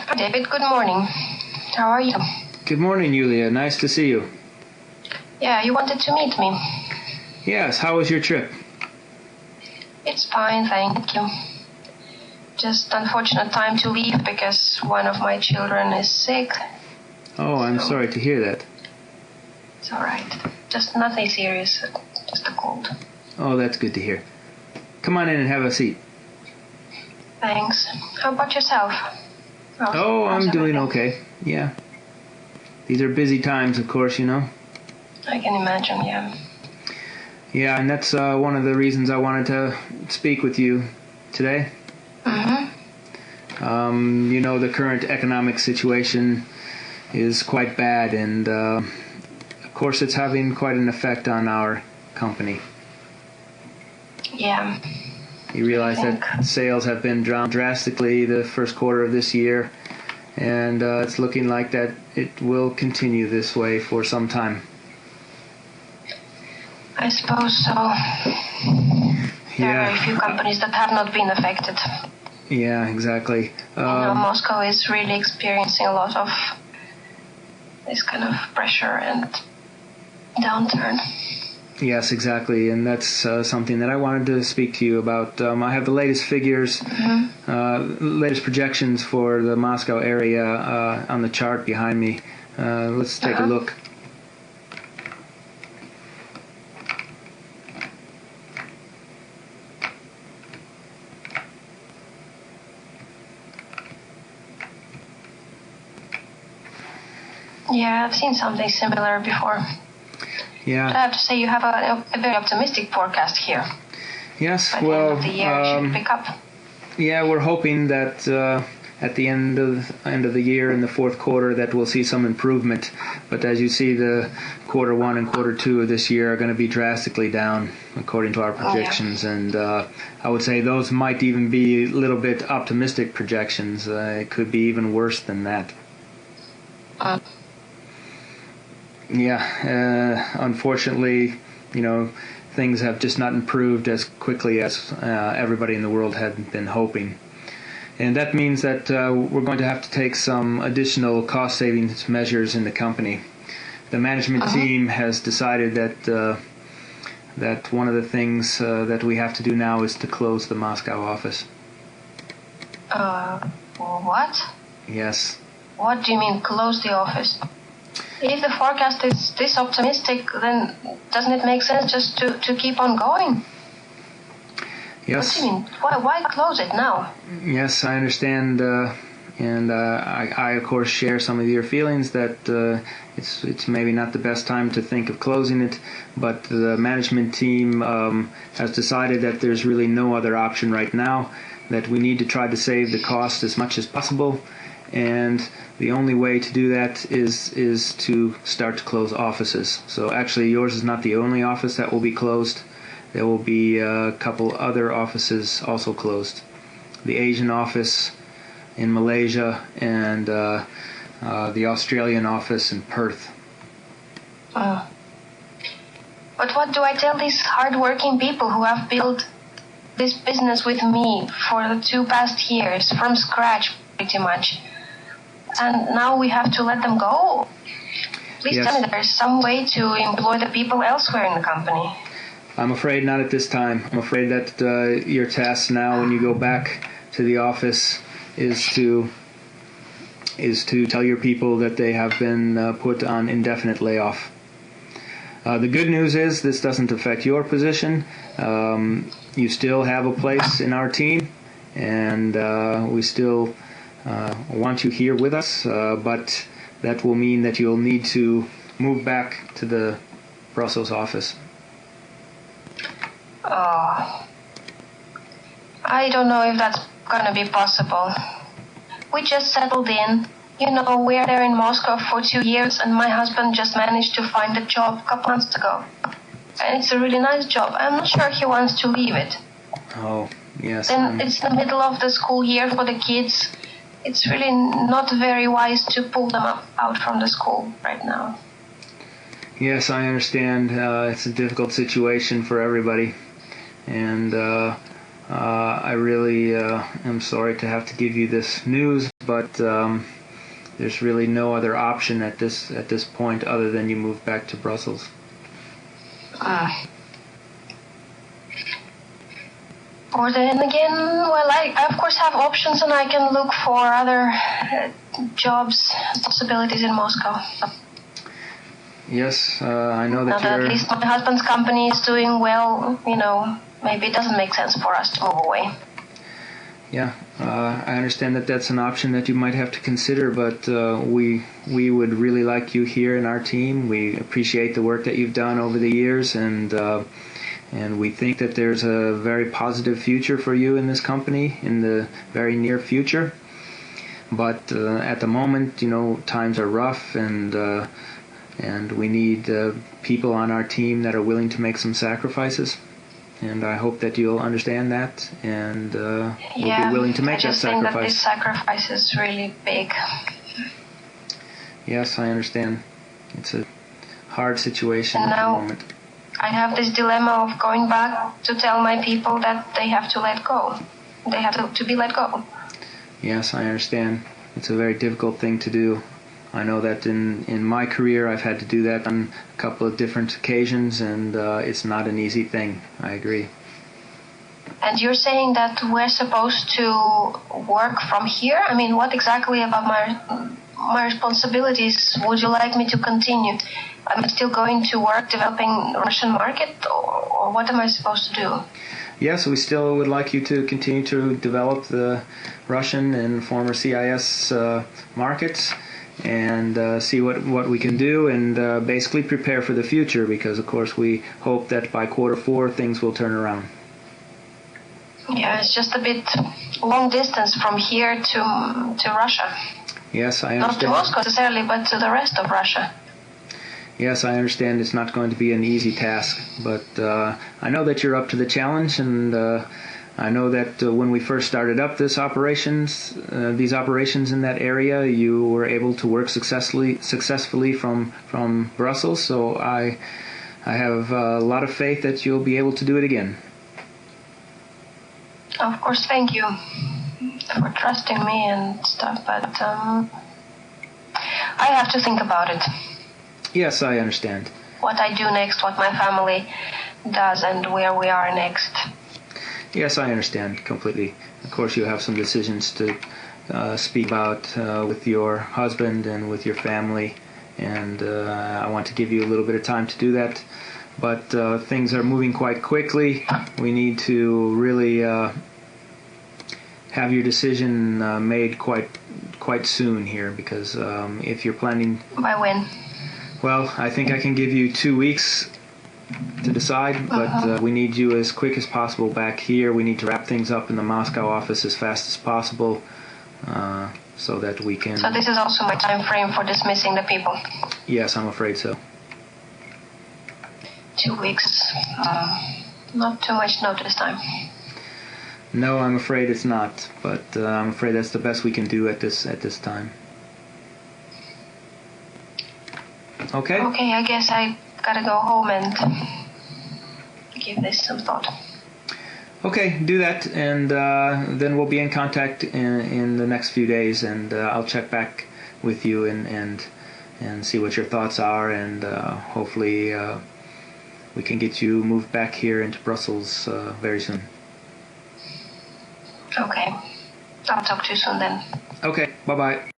Hi, David. Good morning. How are you? Good morning, Ioulia. Nice to see you. Yeah, you wanted to meet me. Yes, how was your trip? It's fine, thank you. Just unfortunate time to leave because one of my children is sick. Oh, I'm sorry to hear that. It's alright. Just nothing serious. Just a cold. Oh, that's good to hear. Come on in and have a seat. Thanks. How about yourself? I'm doing okay. Yeah. These are busy times, of course, you know. I can imagine, yeah. Yeah, and that's one of the reasons I wanted to speak with you today. You know, the current economic situation is quite bad, and of course it's having quite an effect on our company. Yeah. You realize that sales have been down drastically the first quarter of this year, and it's looking like that it will continue this way for some time. I suppose so. There are very few companies that have not been affected. Yeah, exactly. I know Moscow is really experiencing a lot of this kind of pressure and downturn. Yes, exactly, and that's something that I wanted to speak to you about. I have the latest figures, latest projections for the Moscow area on the chart behind me. Let's take a look. Yeah, I've seen something similar before. Yeah. But I have to say you have a very optimistic forecast here. Yes, By the end of the year, it should pick up. Yeah, we're hoping that at the end of the year in the fourth quarter that we'll see some improvement. But as you see, the quarter one and quarter two of this year are going to be drastically down according to our projections. And I would say those might even be a little bit optimistic projections. It could be even worse than that. Yeah, unfortunately, you know, things have just not improved as quickly as everybody in the world had been hoping. And that means that we're going to have to take some additional cost savings measures in the company. The management team has decided that that one of the things that we have to do now is to close the Moscow office. What? Yes. What do you mean close the office? If the forecast is this optimistic, then doesn't it make sense just to keep on going? Yes. What do you mean? Why close it now? Yes, I understand, and I of course share some of your feelings that it's maybe not the best time to think of closing it, but the management team has decided that there's really no other option right now, that we need to try to save the cost as much as possible. And the only way to do that is to start to close offices. So actually yours is not the only office that will be closed. There will be a couple other offices also closed. The Asian office in Malaysia and the Australian office in Perth. But what do I tell these hard-working people who have built this business with me for the 2 past years from scratch pretty much? And now we have to let them go? Please tell me there's some way to employ the people elsewhere in the company. I'm afraid not at this time. I'm afraid that your task now when you go back to the office is to tell your people that they have been put on indefinite layoff. The good news is this doesn't affect your position. You still have a place in our team, and we still want you here with us, but that will mean that you'll need to move back to the Brussels office. I don't know if that's gonna be possible. We just settled in. You know, we're there in Moscow for 2 years, and my husband just managed to find a job a couple months ago. And it's a really nice job. I'm not sure he wants to leave it. Oh, yes. Then it's the middle of the school year for the kids. It's really not very wise to pull them out from the school right now. Yes, I understand. It's a difficult situation for everybody. And I really am sorry to have to give you this news, but there's really no other option at this point other than you move back to Brussels. Or then again, well, I of course have options, and I can look for other jobs, possibilities in Moscow. Yes, I know Now that that you're... at least my husband's company is doing well, maybe it doesn't make sense for us to move away. Yeah, I understand that that's an option that you might have to consider, but we would really like you here in our team. We appreciate the work that you've done over the years, and we think that there's a very positive future for you in this company in the very near future. But at the moment, times are rough, and we need people on our team that are willing to make some sacrifices. And I hope that you'll understand that, and will be willing to make that sacrifice. I just think that this sacrifice is really big. Yes, I understand. It's a hard situation at the moment. I have this dilemma of going back to tell my people that they have to let go. They have to be let go. Yes, I understand. It's a very difficult thing to do. I know that in my career I've had to do that on a couple of different occasions, and it's not an easy thing. I agree. And you're saying that we're supposed to work from here? I mean, what exactly about my responsibilities would you like me to continue? Am I still going to work developing Russian market, or what am I supposed to do? Yes, we still would like you to continue to develop the Russian and former CIS markets, and see what we can do, and basically prepare for the future, because of course we hope that by Q4 things will turn around. Yeah, it's just a bit long distance from here to Russia. Yes, I understand. Not to Moscow necessarily, but to the rest of Russia. Yes, I understand it's not going to be an easy task, but I know that you're up to the challenge, and I know that when we first started up these operations in that area, you were able to work successfully from Brussels. So I have a lot of faith that you'll be able to do it again. Of course, thank you for trusting me and stuff, but I have to think about it. Yes, I understand. What I do next, what my family does, and where we are next. Yes, I understand completely. Of course, you have some decisions to speak about with your husband and with your family, and I want to give you a little bit of time to do that. But things are moving quite quickly. We need to really have your decision made quite soon here, because if you're planning... By when? Well, I think I can give you 2 weeks to decide, but we need you as quick as possible back here. We need to wrap things up in the Moscow office as fast as possible, so that we can... So this is also my time frame for dismissing the people? Yes, I'm afraid so. 2 weeks. Not too much notice time. No, I'm afraid it's not, but I'm afraid that's the best we can do at this time. Okay? Okay, I guess I gotta go home and give this some thought. Okay, do that, and then we'll be in contact in the next few days, and I'll check back with you and see what your thoughts are, and hopefully we can get you moved back here into Brussels very soon. Okay. I'll talk to you soon then. Okay, bye-bye.